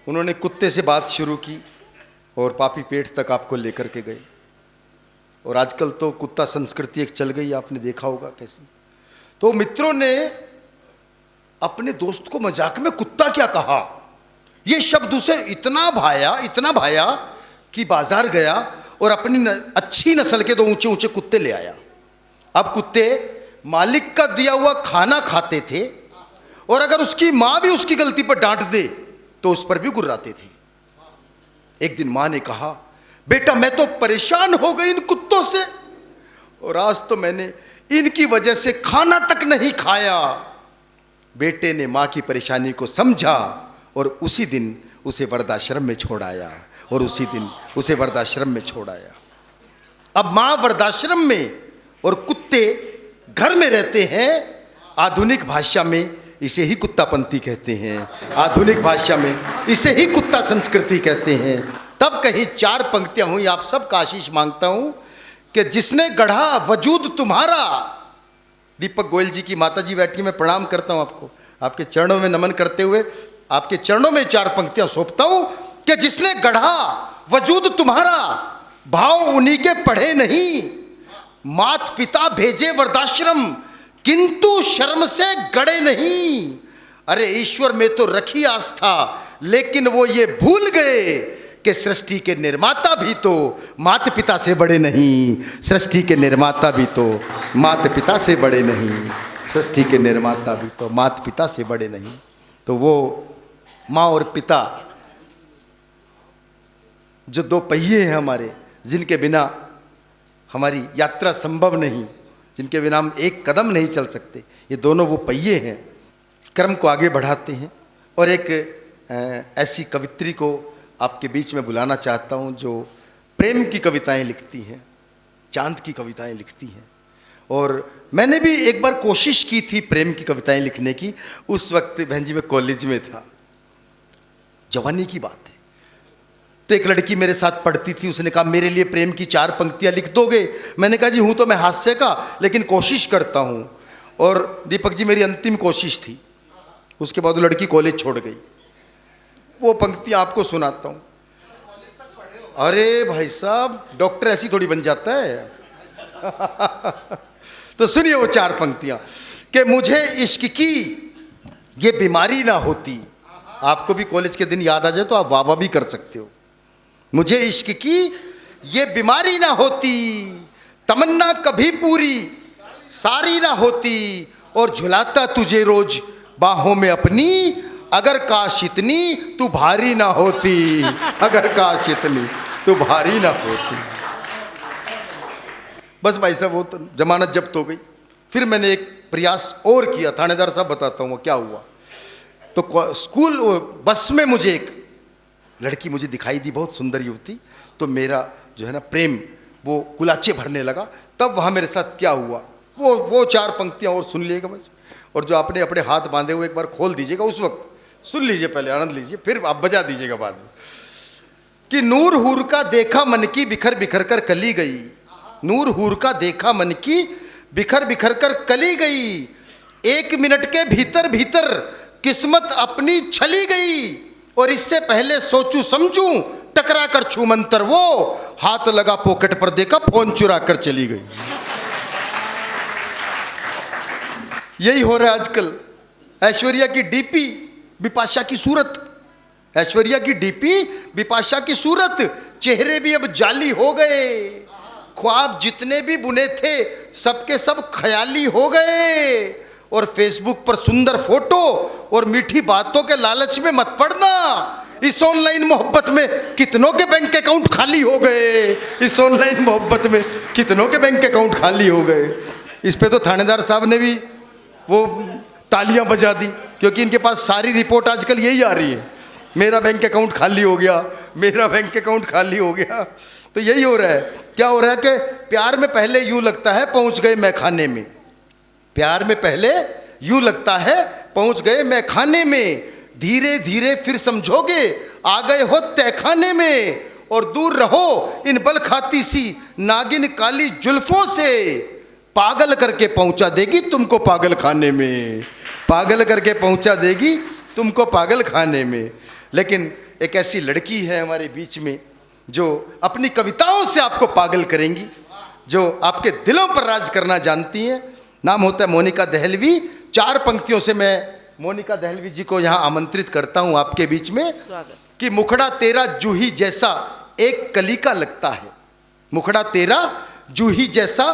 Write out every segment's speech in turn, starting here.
उन्होंने कुत्ते से बात शुरू की और पापी पेट तक आपको लेकर के गए। और आजकल तो कुत्ता संस्कृति एक चल गई, आपने देखा होगा कैसी। तो मित्रों ने अपने दोस्त को मजाक में कुत्ता क्या कहा, ये शब्द उसे इतना भाया कि बाजार गया और अपनी अच्छी नस्ल के 2 ऊंचे ऊंचे कुत्ते ले आया। अब कुत्ते मालिक का दिया हुआ खाना खाते थे और अगर उसकी मां भी उसकी गलती पर डांट दे तो उस पर भी गुर्राते थे। एक दिन मां ने कहा, बेटा मैं तो परेशान हो गई इन कुत्तों से, और आज तो मैंने इनकी वजह से खाना तक नहीं खाया। बेटे ने मां की परेशानी को समझा और उसी दिन उसे वृद्धाश्रम में छोड़ाया अब मां वृद्धाश्रम में और कुत्ते घर में रहते हैं। आधुनिक भाषा में इसे ही कुत्तापंथी कहते हैं, आधुनिक भाषा में इसे ही कुत्ता संस्कृति कहते हैं। तब कहीं 4 पंक्तियां हुई। आप सबका आशीष मांगता हूं कि जिसने गढ़ा वजूद तुम्हारा। दीपक गोयल जी की माता जी बैठी, मैं प्रणाम करता हूं आपको, आपके चरणों में नमन करते हुए आपके चरणों में 4 पंक्तियां सौंपता हूं कि जिसने गढ़ा वजूद तुम्हारा, भाव उन्हीं के पढ़े नहीं। मात पिता भेजे वृद्धाश्रम, किंतु शर्म से गड़े नहीं। अरे ईश्वर में तो रखी आस्था, लेकिन वो ये भूल गए कि सृष्टि के निर्माता भी तो माता पिता से बड़े नहीं। सृष्टि के निर्माता भी तो माता पिता से बड़े नहीं। सृष्टि के निर्माता भी तो माता पिता से बड़े नहीं। तो वो माँ और पिता जो 2 पहिए हैं हमारे, जिनके बिना हमारी यात्रा संभव नहीं, जिनके बिना हम एक कदम नहीं चल सकते, ये दोनों वो पहिए हैं, कर्म को आगे बढ़ाते हैं। और एक ऐसी कवित्री को आपके बीच में बुलाना चाहता हूँ जो प्रेम की कविताएं लिखती हैं, चांद की कविताएं लिखती हैं। और मैंने भी एक बार कोशिश की थी प्रेम की कविताएं लिखने की। उस वक्त बहन जी मैं कॉलेज में था, जवानी की बात है। तो एक लड़की मेरे साथ पढ़ती थी, उसने कहा मेरे लिए प्रेम की 4 पंक्तियां लिख दोगे? मैंने कहा जी हूँ तो मैं हास्य का, लेकिन कोशिश करता हूँ। और दीपक जी मेरी अंतिम कोशिश थी। उसके बाद वो लड़की कॉलेज छोड़ गई। वो पंक्तियां आपको सुनाता हूँ। अरे भाई साहब, डॉक्टर ऐसी थोड़ी बन जाता है। तो सुनिए वो 4 पंक्तियां कि मुझे इश्क की ये बीमारी ना होती। आपको भी कॉलेज के दिन याद आ जाए तो आप वाह वाह भी कर सकते हो। मुझे इश्क की ये बीमारी ना होती, तमन्ना कभी पूरी सारी ना होती, और झुलाता तुझे रोज बाहों में अपनी, अगर काश इतनी तू भारी ना होती, अगर काश इतनी तू भारी ना होती। बस भाई साहब वो तो जमानत जब्त हो गई। फिर मैंने एक प्रयास और किया, थानेदार साहब बताता हूँ क्या हुआ। तो स्कूल बस में मुझे एक लड़की मुझे दिखाई दी, बहुत सुंदर युवती। तो मेरा जो है ना प्रेम वो कुलाचे भरने लगा। तब वहाँ मेरे साथ क्या हुआ वो 4 पंक्तियाँ और सुन लीजिएगा बस। और जो आपने अपने हाथ बांधे हुए एक बार खोल दीजिएगा, उस वक्त सुन लीजिए, पहले आनंद लीजिए, फिर आप बजा दीजिएगा बाद में। कि नूर हूर का देखा मन की बिखर बिखर कर कली गई। नूर हूर का देखा मन की बिखर बिखर कर कली गई। 1 मिनट के भीतर भीतर किस्मत अपनी छली गई। और इससे पहले सोचूं समझूं टकरा कर छू मंतर, वो हाथ लगा पॉकेट पर देखा फोन चुरा कर चली गई। यही हो रहा है आजकल। ऐश्वर्या की डीपी, बिपाशा की सूरत। ऐश्वर्या की डीपी, बिपाशा की सूरत। चेहरे भी अब जाली हो गए। ख्वाब जितने भी बुने थे सबके सब ख्याली हो गए। और फेसबुक पर सुंदर फोटो और मीठी बातों के लालच में मत पड़ना। इस ऑनलाइन मोहब्बत में कितनों के बैंक अकाउंट खाली हो गए। इस ऑनलाइन मोहब्बत में कितनों के बैंक अकाउंट खाली हो गए। इस पे तो थानेदार साहब ने भी वो तालियां बजा दी, क्योंकि इनके पास सारी रिपोर्ट आजकल यही आ रही है, मेरा बैंक अकाउंट खाली हो गया, मेरा बैंक अकाउंट खाली हो गया। तो यही हो रहा है। क्या हो रहा है कि प्यार में पहले यूं लगता है पहुंच गए मैखाने में। प्यार में पहले यूं लगता है पहुंच गए मैखाने में। धीरे धीरे फिर समझोगे आ गए हो तहखाने में। और दूर रहो इन बल खाती सी नागिन काली जुल्फों से। पागल करके पहुंचा देगी तुमको पागल खाने में। पागल करके पहुंचा देगी तुमको पागल खाने में। लेकिन एक ऐसी लड़की है हमारे बीच में जो अपनी कविताओं से आपको पागल करेंगी, जो आपके दिलों पर राज करना जानती हैं। नाम होता है मोनिका दहलवी। 4 पंक्तियों से मैं मोनिका दहलवी जी को यहाँ आमंत्रित करता हूँ आपके बीच में। स्वागत। कि मुखड़ा तेरा जूही जैसा एक कली का लगता है, मुखड़ा तेरा जूही जैसा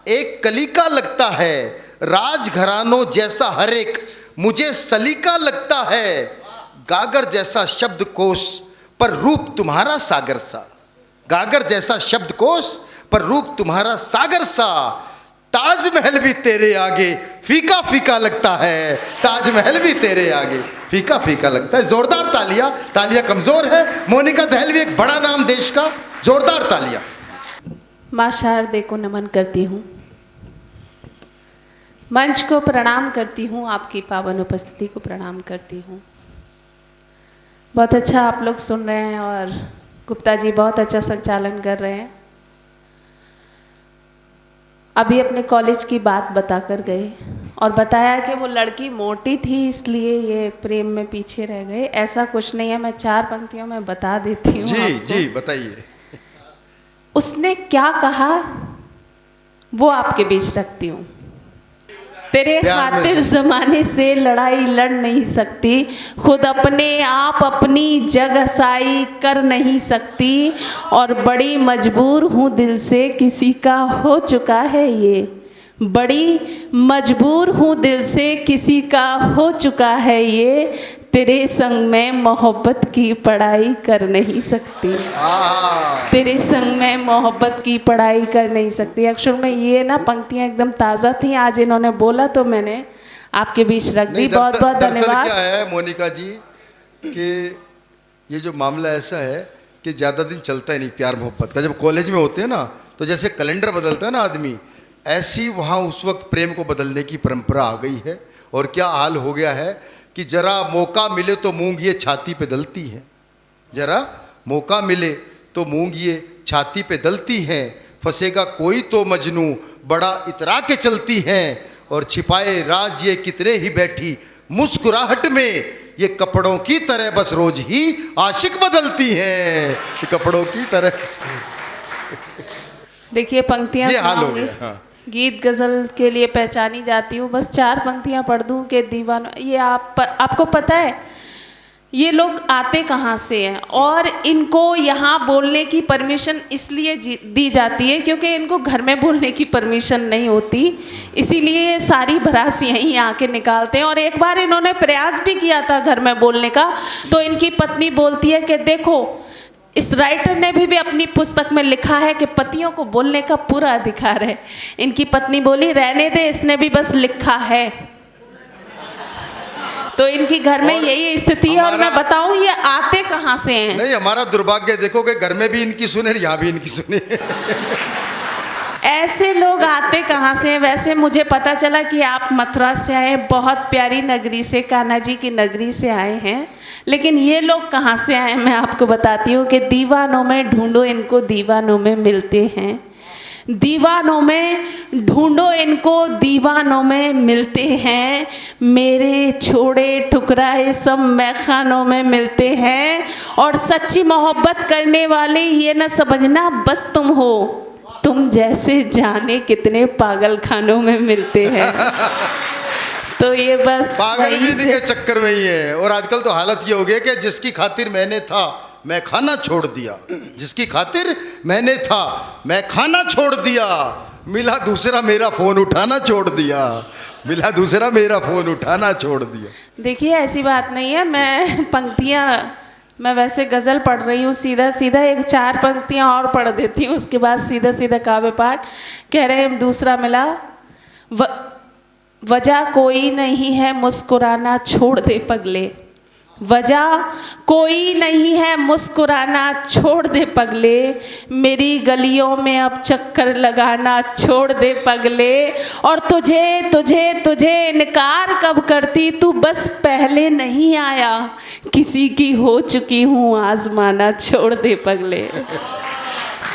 एक कली का लगता है, राजघरानों जैसा हर एक मुझे सलीका लगता है, गागर जैसा शब्दकोश पर रूप तुम्हारा सागर सा, गागर जैसा शब्दकोश पर रूप तुम्हारा सागर सा, ताजमहल भी तेरे आगे फीका फीका लगता है, ताजमहल भी तेरे आगे फीका फीका लगता है। जोरदार तालियां, तालियां कमजोर है। मोनिका दहलवी एक बड़ा नाम देश का, जोरदार तालियां। माँ शारदे को नमन करती हूँ, मंच को प्रणाम करती हूँ, आपकी पावन उपस्थिति को प्रणाम करती हूँ। बहुत अच्छा आप लोग सुन रहे हैं और गुप्ता जी बहुत अच्छा संचालन कर रहे हैं। अभी अपने कॉलेज की बात बता कर गए और बताया कि वो लड़की मोटी थी इसलिए ये प्रेम में पीछे रह गए। ऐसा कुछ नहीं है, मैं 4 पंक्तियों में बता देती हूँ। जी जी बताइए। उसने क्या कहा वो आपके बीच रखती हूँ। तेरे खातिर जमाने से लड़ाई लड़ नहीं सकती, खुद अपने आप अपनी जगसाई कर नहीं सकती, और बड़ी मजबूर हूँ दिल से किसी का हो चुका है ये, बड़ी मजबूर हूँ दिल से किसी का हो चुका है ये, तेरे संग में मोहब्बत की पढ़ाई कर नहीं सकती, तेरे संग में मोहब्बत की पढ़ाई कर नहीं सकती। एक्चुअल में ये ना पंक्तियाँ एकदम ताज़ा थी, आज इन्होंने बोला तो मैंने आपके बीच रख दी। बहुत बहुत धन्यवाद। क्या है मोनिका जी कि ये जो मामला ऐसा है कि ज़्यादा दिन चलता ही नहीं प्यार मोहब्बत का। जब कॉलेज में होते हैं ना तो जैसे कैलेंडर बदलता है ना आदमी, ऐसी वहाँ उस वक्त प्रेम को बदलने की परंपरा आ गई है। और क्या हाल हो गया है कि जरा मौका मिले तो मूंग ये छाती पे दलती हैं, जरा मौका मिले तो मूंग ये छाती पे दलती हैं, फंसेगा कोई तो मजनू बड़ा इतरा के चलती हैं, और छिपाए राज ये कितने ही बैठी मुस्कुराहट में, ये कपड़ों की तरह बस रोज ही आशिक बदलती हैं, ये कपड़ों की तरह। देखिए पंक्तियाँ ये हाल हो गया। हाँ। गीत गज़ल के लिए पहचानी जाती हूँ, बस 4 पंक्तियाँ पढ़ दूँ कि दीवाना। ये आपको पता है ये लोग आते कहाँ से हैं और इनको यहाँ बोलने की परमिशन इसलिए दी जाती है क्योंकि इनको घर में बोलने की परमिशन नहीं होती, इसीलिए सारी भड़ास यहीं आके निकालते हैं। और एक बार इन्होंने प्रयास भी किया था घर में बोलने का, तो इनकी पत्नी बोलती है कि देखो, इस राइटर ने भी अपनी पुस्तक में लिखा है कि पतियों को बोलने का पूरा अधिकार है। इनकी पत्नी बोली रहने दे, इसने भी बस लिखा है। तो इनकी घर में यही स्थिति है। और मैं बताऊं ये आते कहाँ से हैं। नहीं, हमारा दुर्भाग्य देखो कि घर में भी इनकी सुने, यहाँ भी इनकी सुने। ऐसे लोग आते कहाँ से हैं। वैसे मुझे पता चला कि आप मथुरा से आए, बहुत प्यारी नगरी से, कान्हा जी की नगरी से आए हैं, लेकिन ये लोग कहाँ से आए मैं आपको बताती हूँ कि दीवानों में ढूंढो इनको, दीवानों में मिलते हैं, दीवानों में ढूंढो इनको, दीवानों में मिलते हैं, मेरे छोड़े ठुकराए सब मैखानों में मिलते हैं। और सच्ची मोहब्बत करने वाले ये न समझना बस तुम हो, तुम जैसे जाने कितने पागल खानों में मिलते हैं। तो ये बस पागल भी के चक्कर में ही है। और आजकल तो हालत ये हो गई कि जिसकी खातिर मैंने था मैं खाना छोड़ दिया, जिसकी खातिर मैंने था मैं खाना छोड़ दिया, मिला दूसरा मेरा फोन उठाना छोड़ दिया, मिला दूसरा मेरा फोन उठाना छोड़ दिया। देखिए ऐसी बात नहीं है, मैं वैसे गज़ल पढ़ रही हूँ, सीधा सीधा 4 पंक्तियाँ और पढ़ देती हूँ, उसके बाद सीधा सीधा काव्य पाठ। कह रहे हैं दूसरा मिला, वजह कोई नहीं है मुस्कुराना छोड़ दे पगले, वजह कोई नहीं है मुस्कुराना छोड़ दे पगले, मेरी गलियों में अब चक्कर लगाना छोड़ दे पगले, और तुझे तुझे तुझे इनकार कब करती, तू बस पहले नहीं आया, किसी की हो चुकी हूँ आजमाना छोड़ दे पगले।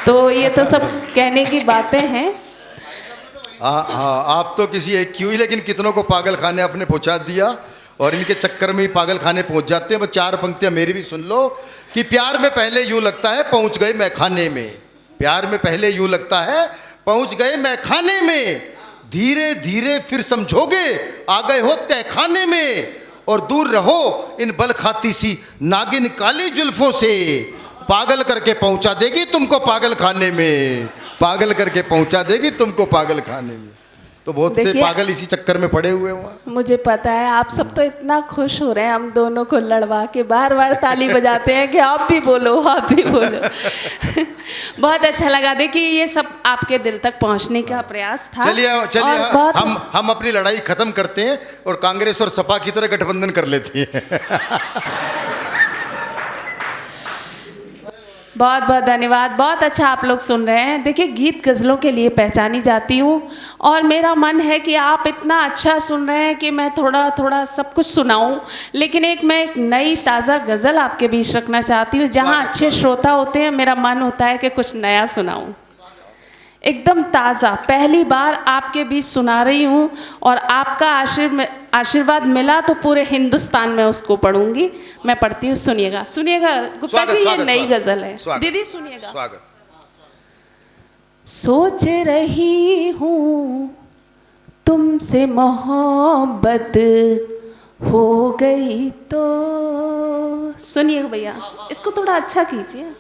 तो ये तो सब कहने की बातें हैं। हाँ, आप तो किसी एक क्यों ही, लेकिन कितनों को पागल खाने आपने पहुँचा दिया। और इनके चक्कर में ही पागल खाने पहुंच जाते हैं। बस 4 पंक्तियां मेरी भी सुन लो कि प्यार में पहले यूं लगता है पहुंच गए मैं खाने में, प्यार में पहले यूं लगता है पहुंच गए मैं खाने में, धीरे धीरे फिर समझोगे आ गए हो तय खाने में, और दूर रहो इन बल खाती सी नागिन काली जुल्फों से, पागल करके पहुंचा देगी तुमको पागल खाने में, पागल करके पहुंचा देगी तुमको पागल खाने में। तो बहुत से पागल इसी चक्कर में पड़े हुए हैं। मुझे पता है आप सब तो इतना खुश हो रहे हैं हम दोनों को लड़वा के, बार बार ताली बजाते हैं कि आप भी बोलो आप भी बोलो। बहुत अच्छा लगा। देखिए ये सब आपके दिल तक पहुंचने का प्रयास था। चलिए हम अपनी लड़ाई खत्म करते हैं और कांग्रेस और सपा की तरह गठबंधन कर लेते हैं। बहुत बहुत धन्यवाद। बहुत अच्छा आप लोग सुन रहे हैं। देखिए गीत गज़लों के लिए पहचानी जाती हूँ और मेरा मन है कि आप इतना अच्छा सुन रहे हैं कि मैं थोड़ा थोड़ा सब कुछ सुनाऊं, लेकिन मैं एक नई ताज़ा गज़ल आपके बीच रखना चाहती हूँ। जहाँ अच्छे श्रोता होते हैं मेरा मन होता है कि कुछ नया सुनाऊं, एकदम ताज़ा पहली बार आपके बीच सुना रही हूँ और आपका आशीर्वाद मिला तो पूरे हिंदुस्तान में उसको पढ़ूंगी। मैं पढ़ती हूँ, सुनिएगा सुनिएगा गुप्ता जी, ये नई गज़ल है। दीदी सुनिएगा। सोच रही हूँ तुमसे मोहब्बत हो गई तो, सुनिएगा भैया इसको थोड़ा अच्छा कीजिए।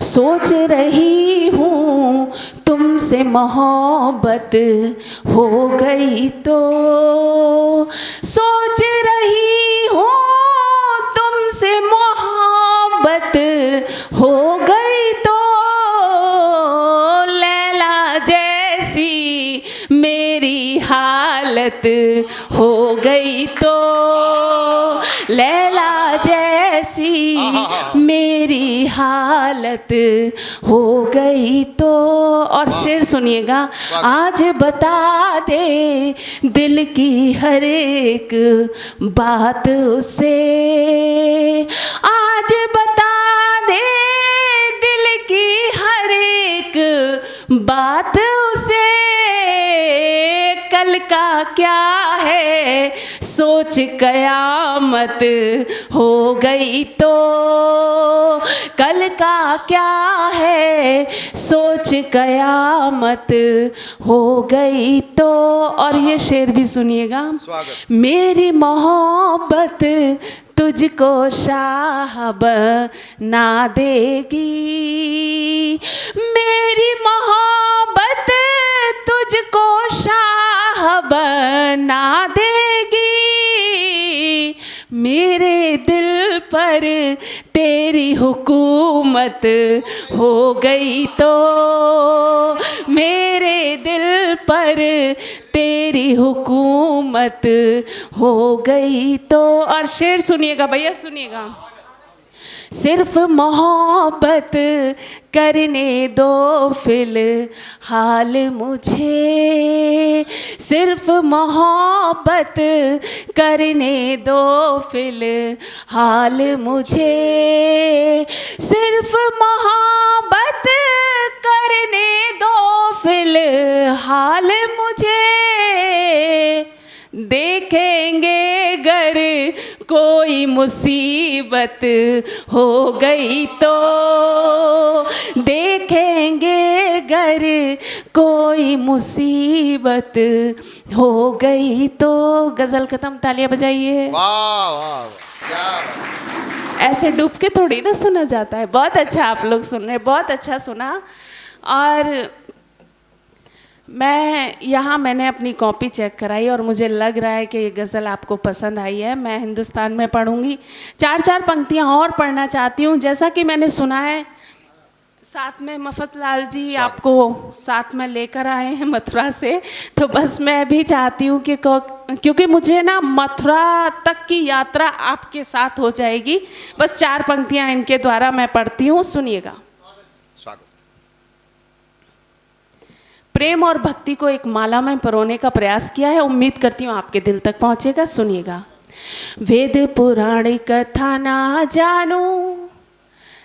सोच रही हूँ तुमसे मोहब्बत हो गई तो, सोच रही हूँ तुमसे मोहब्बत हो गई तो, लैला जैसी मेरी हालत हो गई तो, लैला जैसी मेरी हालत हो गई तो। और शेर सुनिएगा। आज बता दे दिल की हर एक बात उसे, आज बता दे दिल की हर एक बात उसे, कल का क्या है सोच कयामत हो गई तो, कल का क्या है सोच कयामत हो गई तो। और ये शेर भी सुनिएगा। मेरी मोहब्बत तुझको शाह बना देगी, मेरी मोहब्बत तुझको शाह बना देगी, मेरे दिल पर तेरी हुकूमत हो गई तो, मेरे दिल पर तेरी हुकूमत हो गई तो। और शेर सुनिएगा भैया सुनिएगा। सिर्फ मोहब्बत करने दो फिलहाल मुझे, सिर्फ मोहब्बत करने दो फिलहाल मुझे, सिर्फ मोहब्बत करने दो फिलहाल मुझे, देखेंगे गर कोई मुसीबत हो गई तो, देखेंगे गर कोई मुसीबत हो गई तो। गज़ल खत्म, तालियां बजाइए। वाह वाह क्या ऐसे डूब के थोड़ी ना सुना जाता है। बहुत अच्छा आप लोग सुन रहे हैं, बहुत अच्छा सुना। और मैंने अपनी कॉपी चेक कराई और मुझे लग रहा है कि ये गज़ल आपको पसंद आई है। मैं हिंदुस्तान में पढ़ूंगी, 4 पंक्तियां और पढ़ना चाहती हूँ। जैसा कि मैंने सुना है साथ में मफतलाल जी आपको साथ में लेकर आए हैं मथुरा से, तो बस मैं भी चाहती हूँ कि क्योंकि मुझे ना मथुरा तक की यात्रा आपके साथ हो जाएगी। बस 4 पंक्तियां इनके द्वारा मैं पढ़ती हूँ, सुनिएगा। प्रेम और भक्ति को एक माला में परोने का प्रयास किया है, उम्मीद करती हूँ आपके दिल तक पहुँचेगा। सुनिएगा। वेद पुराण कथा ना जानू,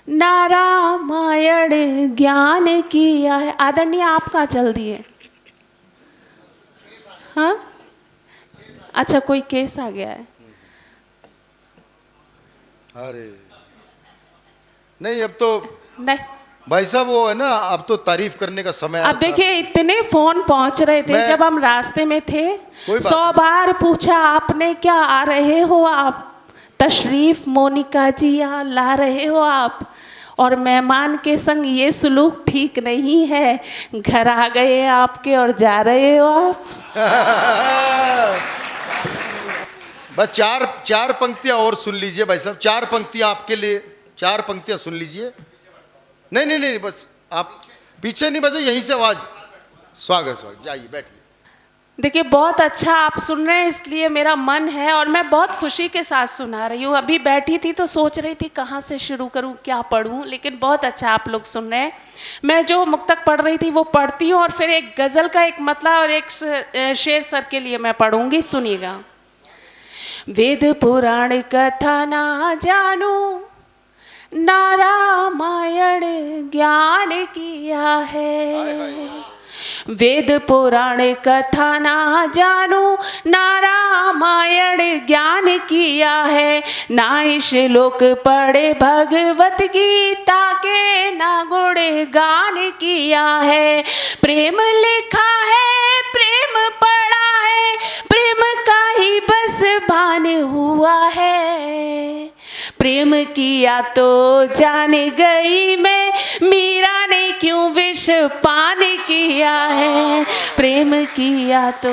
ना रामायण ज्ञान किया है। आदरणीय आप कहाँ चल दिए? हाँ अच्छा कोई केस आ गया है? अरे नहीं, अब तो नहीं, भाई साहब वो है ना, अब तो तारीफ करने का समय अब देखिए इतने फोन पहुंच रहे थे मैं- जब हम रास्ते में थे, कोई बात 100 बार पूछा आपने क्या आ रहे हो आप, तशरीफ मोनिका जी यहाँ ला रहे हो आप, और मेहमान के संग ये सलूक ठीक नहीं है, घर आ गए आपके और जा रहे हो आप। बस चार पंक्तियां और सुन लीजिए भाई साहब, 4 पंक्तियां आपके लिए, 4 पंक्तियां सुन लीजिए। नहीं नहीं नहीं, बस आप पीछे नहीं बजे, यहीं से आवाज। स्वागत स्वागत, जाइए बैठिए। देखिए बहुत अच्छा आप सुन रहे हैं, इसलिए मेरा मन है और मैं बहुत खुशी के साथ सुना रही हूँ। अभी बैठी थी तो सोच रही थी कहाँ से शुरू करूँ, क्या पढ़ूँ, लेकिन बहुत अच्छा आप लोग सुन रहे हैं। मैं जो मुक्तक पढ़ रही थी वो पढ़ती हूँ और फिर एक गज़ल का एक मतला और एक शेर सर के लिए मैं पढ़ूँगी, सुनिएगा। वेद पुराण कथा ना जानू, ना रामायण ज्ञान किया है। वेद पुराण कथा ना जानू, ना रामायण ज्ञान किया है, ना श्लोक पढ़े भगवत गीता के, ना गुण गान किया है। प्रेम लिखा है, प्रेम पढ़ा है, प्रेम का ही बस भान हुआ है। प्रेम किया तो जान गई मैं, मीरा ने क्यों विष पान किया है। प्रेम किया तो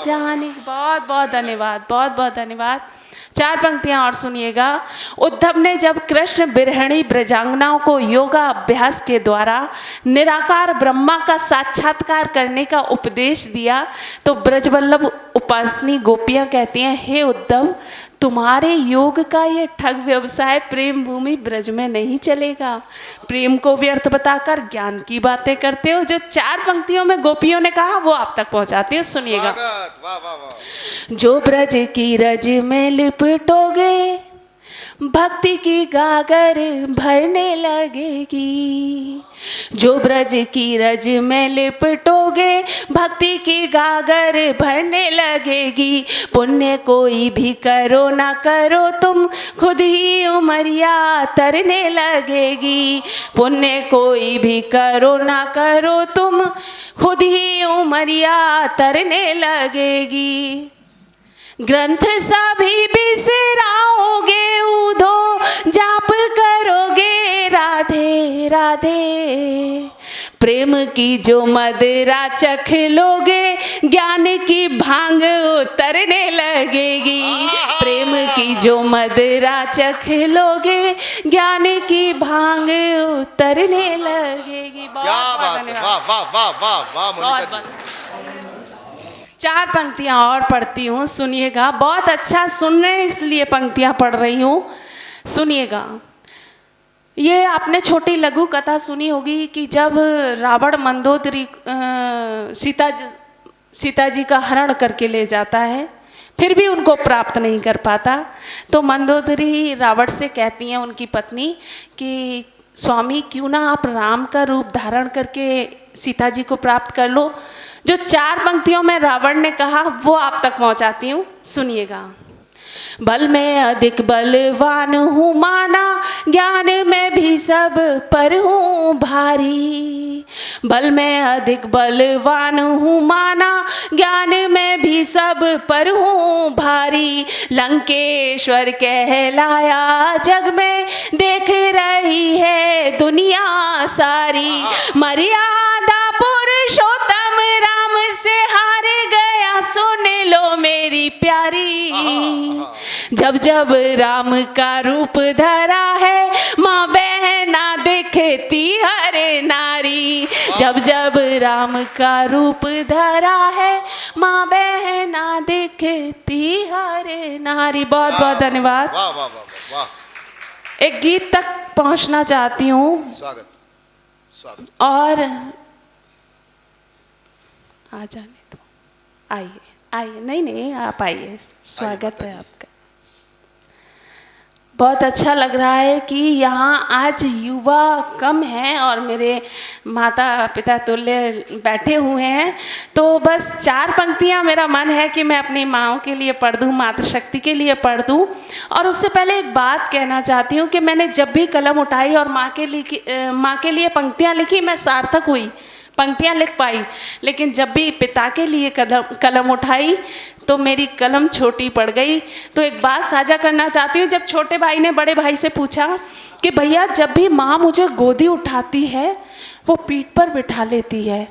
जाने। बहुत बहुत धन्यवाद, बहुत बहुत धन्यवाद। 4 पंक्तियां और सुनिएगा। उद्धव ने जब कृष्ण बिरहणी ब्रजांगनाओं को योगा अभ्यास के द्वारा निराकार ब्रह्मा का साक्षात्कार करने का उपदेश दिया तो ब्रजवल्लभ उपासनी गोपियां कहती हैं, हे उद्धव, तुम्हारे योग का ये ठग व्यवसाय प्रेम भूमि ब्रज में नहीं चलेगा। प्रेम को व्यर्थ बताकर ज्ञान की बातें करते हो। जो 4 पंक्तियों में गोपियों ने कहा वो आप तक पहुंचाती हूँ, सुनिएगा। वाह वाह वाह। जो ब्रज की रज में लिपटोगे, भक्ति की गागर भरने लगेगी। जो ब्रज की रज में लिपटोगे, भक्ति की गागर भरने लगेगी। पुण्य कोई भी करो ना करो तुम, खुद ही उमरिया तरने लगेगी। पुण्य कोई भी करो ना करो तुम, खुद ही उमरिया तरने लगेगी। ग्रंथ सभी बिसराओगे, उधो जाप करोगे राधे राधे। प्रेम की जो मदिरा चख लोगे, ज्ञान की भांग उतरने लगेगी। प्रेम की जो मदिरा चख लोगे, ज्ञान की भांग उतरने लगेगी। क्या बात है, वाह वाह वाह वाह वाह मोनिका जी। 4 पंक्तियां और पढ़ती हूँ, सुनिएगा। बहुत अच्छा सुन रहे हैं इसलिए पंक्तियां पढ़ रही हूँ, सुनिएगा। ये आपने छोटी लघु कथा सुनी होगी कि जब रावण मंदोदरी सीता जी का हरण करके ले जाता है, फिर भी उनको प्राप्त नहीं कर पाता, तो मंदोदरी रावण से कहती हैं उनकी पत्नी कि स्वामी क्यों ना आप राम का रूप धारण करके सीता जी को प्राप्त कर लो। जो 4 पंक्तियों में रावण ने कहा वो आप तक पहुंचाती हूँ, सुनिएगा। बल में अधिक बलवान हूँ माना, ज्ञान में भी सब पर हूँ भारी। बल में अधिक बलवान हूँ माना, ज्ञान में भी सब पर हूँ भारी। लंकेश्वर कहलाया जग में, देख रही है दुनिया सारी। मर्यादा पुरुषोत्तम राम से हार गया, सुन लो मेरी प्यारी। जब जब राम का रूप धरा है, माँ बहना दिखती हर नारी। जब जब राम का रूप धरा है, माँ बहना दिखती हर नारी। बहुत बहुत धन्यवाद। वाह वाह वाह वाह। एक गीत तक पहुंचना चाहती हूँ स्वागत स्वागत। और आ जाने दो, आइए आइए। नहीं नहीं, आप आइए, स्वागत है आपका। बहुत अच्छा लग रहा है कि यहाँ आज युवा कम हैं और मेरे माता पिता तुल्य बैठे हुए हैं। तो बस 4 पंक्तियाँ मेरा मन है कि मैं अपनी माँओं के लिए पढ़ दूँ, मातृशक्ति के लिए पढ़ दूँ। और उससे पहले एक बात कहना चाहती हूँ कि मैंने जब भी कलम उठाई और माँ के लिए पंक्तियाँ लिखी, मैं सार्थक हुई, पंक्तियाँ लिख पाई। लेकिन जब भी पिता के लिए कलम उठाई तो मेरी कलम छोटी पड़ गई। तो एक बात साझा करना चाहती हूँ। जब छोटे भाई ने बड़े भाई से पूछा कि भैया जब भी माँ मुझे गोदी उठाती है वो पीठ पर बिठा लेती है,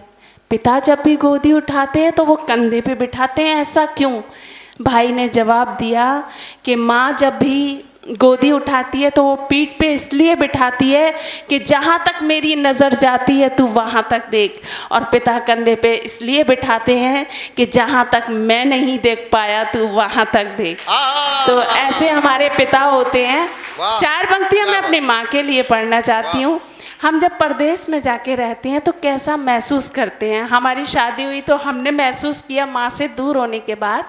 पिता जब भी गोदी उठाते हैं तो वो कंधे पे बिठाते हैं, ऐसा क्यों? भाई ने जवाब दिया कि माँ जब भी गोदी उठाती है तो वो पीठ पे इसलिए बिठाती है कि जहाँ तक मेरी नज़र जाती है तू वहाँ तक देख, और पिता कंधे पे इसलिए बिठाते हैं कि जहाँ तक मैं नहीं देख पाया तू वहाँ तक देख। तो ऐसे हमारे पिता होते हैं। 4 पंक्तियाँ मैं अपनी माँ के लिए पढ़ना चाहती हूँ। हम जब परदेश में जाके रहते हैं तो कैसा महसूस करते हैं। हमारी शादी हुई तो हमने महसूस किया माँ से दूर होने के बाद।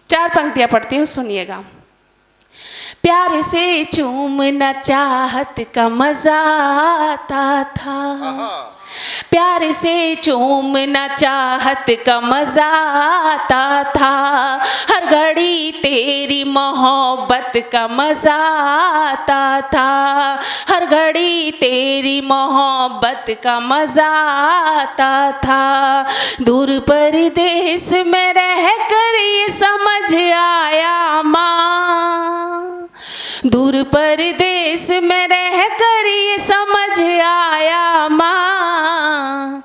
4 पंक्तियाँ पढ़ती हूँ, सुनिएगा। प्यार से चूमना चाहत का मजा आता था, प्यार से चूमना चाहत का मजा आता था, हर घड़ी तेरी मोहब्बत का मजा आता था, हर घड़ी तेरी मोहब्बत का मजा आता था। दूर परदेश में रह कर ये समझ आया माँ, दूर परदेश में रह कर ये समझ आया माँ,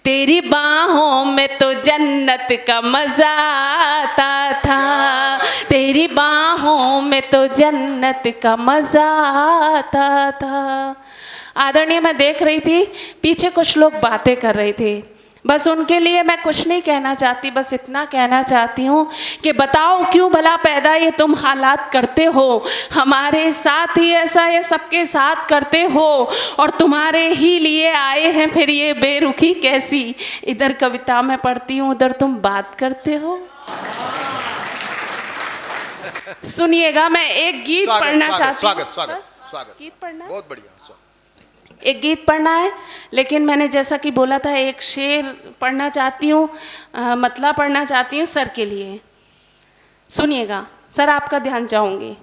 तेरी बाहों में तो जन्नत का मजा आता था, तेरी बाहों में तो जन्नत का मजा आता था। आदरणीय, मैं देख रही थी पीछे कुछ लोग बातें कर रहे थे, बस उनके लिए मैं कुछ नहीं कहना चाहती, बस इतना कहना चाहती हूँ कि बताओ क्यों भला पैदा ये तुम हालात करते हो, हमारे साथ ही ऐसा ये सबके साथ करते हो, और तुम्हारे ही लिए आए हैं फिर ये बेरुखी कैसी। इधर कविता में पढ़ती हूँ, उधर तुम बात करते हो। सुनिएगा, मैं एक गीत पढ़ना चाहती हूँ। स्वागत गीत पढ़ना, बहुत बढ़िया। एक गीत पढ़ना है, लेकिन मैंने जैसा कि बोला था एक शेर पढ़ना चाहती हूँ, मतला पढ़ना चाहती हूँ सर के लिए। सुनिएगा, सर आपका ध्यान चाहूँगी।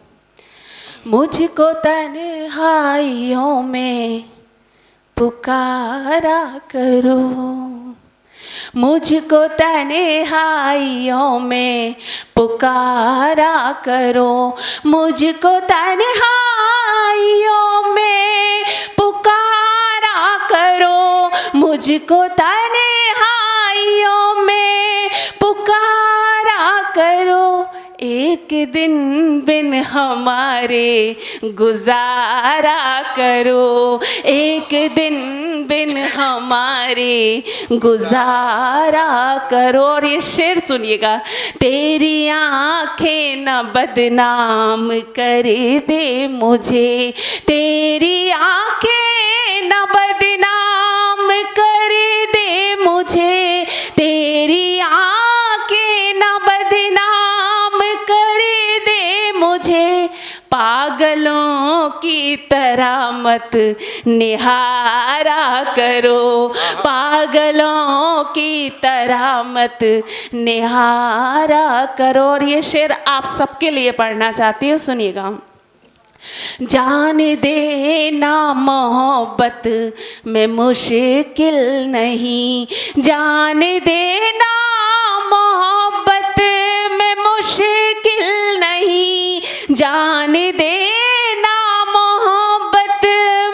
मुझको तन्हाइयों में पुकारा करो, मुझको तन्हाइयों में पुकारा करो, मुझको तन्हाइयों में पुकारा करो, मुझको तन्हाइयों में पुकारा करो, एक दिन बिन हमारे गुजारा करो, एक दिन बिन हमारे गुजारा करो। और ये शेर सुनिएगा। तेरी आँखें न बदनाम कर दे मुझे, तेरी आँखें न बदनाम कर दे मुझे, तेरी आँखें न बदनाम कर दे मुझे, पागलों की तरह मत निहारा करो, पागलों की तरह मत निहारा करो। और ये शेर आप सबके लिए पढ़ना चाहती हूँ, सुनिएगा। जान देना मोहब्बत में मुश्किल नहीं, जान देना मोहब्बत में मुश्किल नहीं, जान देना मोहब्बत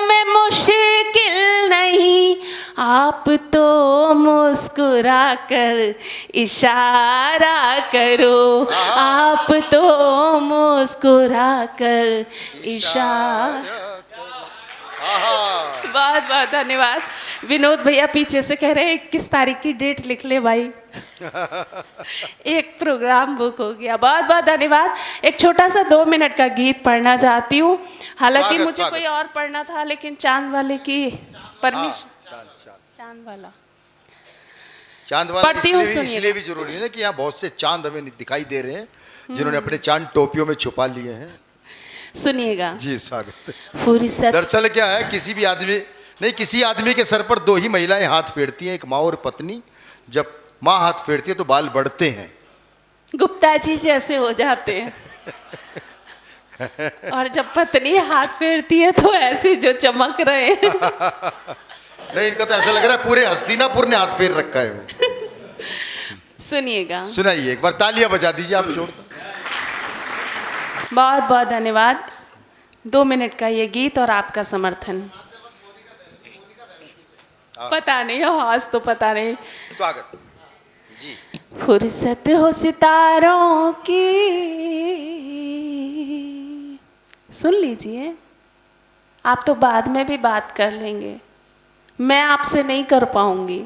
में मुश्किल नहीं, आप तो मुस्कुरा कर इशारा करो, आप तो मुस्कुरा कर इशारा। बहुत बहुत धन्यवाद। विनोद भैया पीछे से कह रहे हैं 21 तारीख की डेट लिख ले भाई। एक प्रोग्राम बुक हो गया। बहुत बहुत धन्यवाद। एक छोटा सा 2 मिनट का गीत पढ़ना चाहती हूँ, हालांकि मुझे कोई और पढ़ना था, लेकिन चांद वाले की परमिशन। चांद वाला इसलिए भी जरूरी है ना कि यहाँ बहुत से चांद हमें दिखाई दे रहे हैं जिन्होंने अपने चांद टोपियों में छुपा लिए हैं। सुनिएगा। जी स्वागत। फुर्सत दरअसल क्या है, किसी आदमी के सर पर दो ही महिलाएं हाथ फेरती हैं, एक माँ और पत्नी। जब माँ हाथ फेरती है तो बाल बढ़ते हैं, गुप्ता जी जैसे हो जाते हैं, और जब पत्नी हाथ फेरती है तो ऐसे जो चमक रहे हैं। नहीं, इनका तो ऐसा लग रहा है पूरे हस्तिनापुर ने हाथ फेर रखा है। सुनिएगा, सुनाइए, एक बार तालियां बजा दीजिए आप जोरदार। बहुत बहुत धन्यवाद। 2 मिनट का ये गीत और आपका समर्थन। पता नहीं, आज तो पता नहीं। स्वागत जी। फुर्सत हो सितारों की, सुन लीजिए। आप तो बाद में भी बात कर लेंगे, मैं आपसे नहीं कर पाऊंगी।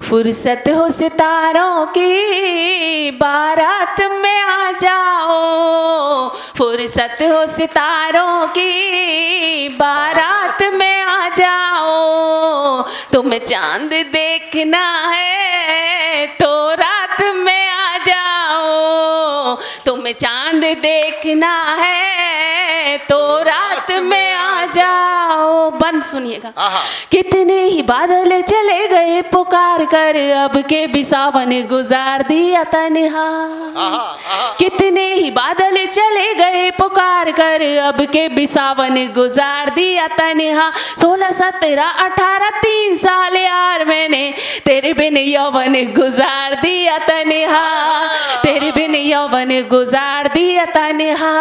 फुर्सत हो सितारों की, बारात में आ जाओ। फुर्सत हो सितारों की, बारात में आ जाओ। तुम्हें चांद देखना है तो रात में आ जाओ। तुम्हें चांद देखना है तो रात में आ जाओ। बंद सुनिएगा। कितने ही बादल चले गए पुकार कर, अब के भी सावन गुजार दिया तन्हा। कितने ही बादल चले गए पुकार कर, अब के भी सावन गुजार दिया तन्हा। 16, 17, 18, 3 साल यार मैंने तेरे बिन यौवन गुजार दिया तन्हा। तेरे बिन यौवन गुजार दिया तन्हा।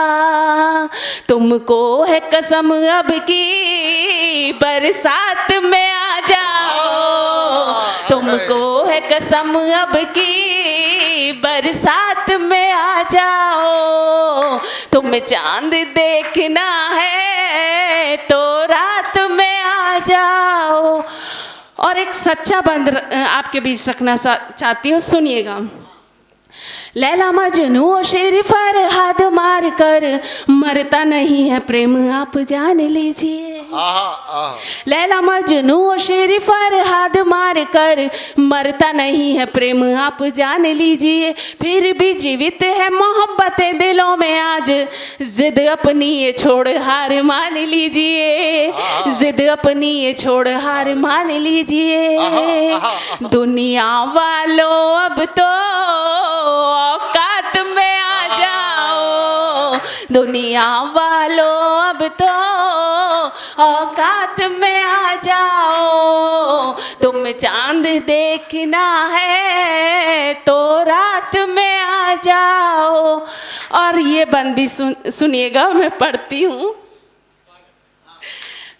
तुमको है कसम अब की, बरसात में आ जाओ। तुमको है कसम अब की, बरसात में आ जाओ। तुम्हें चांद देखना है तो रात में आ जाओ। और एक सच्चा बंद आपके बीच रखना चाहती हूँ, सुनिएगा। लैला मजनू और शेर फरहाद मार कर, मरता नहीं है प्रेम आप जान लीजिए। लैला मजनू और शेर फरहाद मार कर, मरता नहीं है प्रेम आप जान लीजिए। फिर भी जीवित है मोहब्बतें दिलों में आज, जिद अपनी ये छोड़ हार मान लीजिए। जिद अपनी ये छोड़ हार मान लीजिए। दुनिया वालों अब तो औकात में आ जाओ। दुनिया वालों अब तो औकात में आ जाओ। तुम चांद देखना है तो रात में आ जाओ। और ये बंद भी सुनिएगा, मैं पढ़ती हूँ,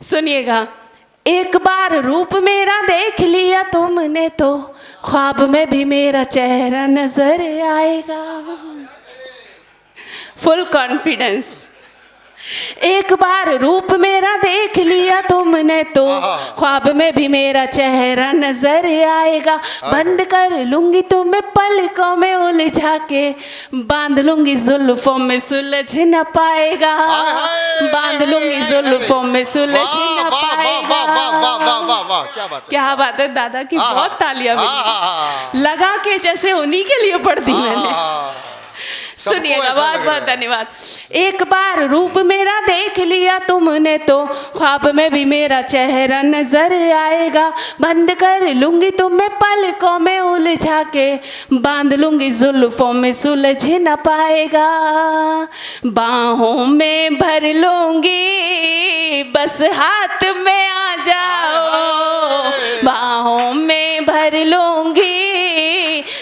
सुनिएगा। एक बार रूप मेरा देख लिया तुमने तो, ख्वाब में भी मेरा चेहरा नजर आएगा। Full confidence. एक बार रूप मेरा देख लिया तुमने तो, ख्वाब में भी मेरा चेहरा नजर आएगा। बंद कर लूंगी तुम्हें पलकों में उलझा के, बांध लूंगी जुल्फों में सुलझ न पाएगा। बांध लूंगी जुल्फों में सुलझ न पाएगा। क्या बात है दादा की, बहुत तालियां मिली। लगा के जैसे उन्हीं के लिए पढ़ दी मैंने। सुनिएगा, बहुत बहुत धन्यवाद। एक बार रूप मेरा देख लिया तुमने तो, ख्वाब में भी मेरा चेहरा नजर आएगा। बंद कर लूंगी तुम्हें पलकों में उलझा के, बांध लूंगी जुल्फों में सुलझ न पाएगा। बाहों में भर लूंगी बस हाथ में आ जाओ। बाहों में भर लूंगी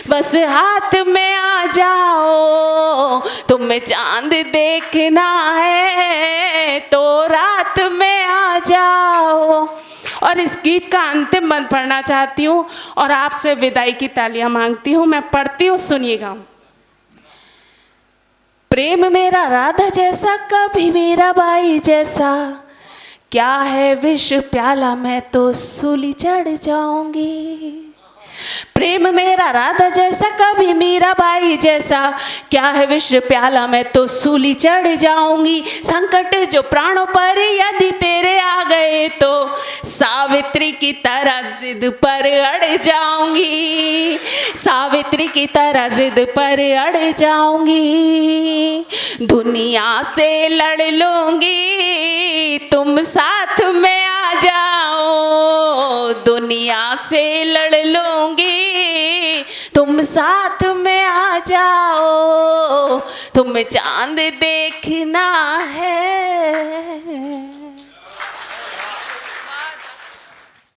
बस हाथ में आ जाओ। तुम्हें चांद देखना है तो रात में आ जाओ। और इस गीत का अंतिम बंद पढ़ना चाहती हूँ और आपसे विदाई की तालियां मांगती हूँ। मैं पढ़ती हूँ, सुनिएगा। प्रेम मेरा राधा जैसा, कभी मेरा बाई जैसा, क्या है विष प्याला मैं तो सूली चढ़ जाऊंगी। प्रेम मेरा राधा जैसा, कभी मीराबाई जैसा, क्या है विष प्याला मैं तो सूली चढ़ जाऊंगी। संकट जो प्राणों पर यदि तेरे आ गए तो, सावे सावित्री की तरह जिद पर अड़ जाऊंगी, सावित्री की तरह जिद पर अड़ जाऊंगी, दुनिया से लड़ लूंगी तुम साथ में आ जाओ, दुनिया से लड़ लूंगी तुम साथ में आ जाओ, तुम्हें चांद देखना है।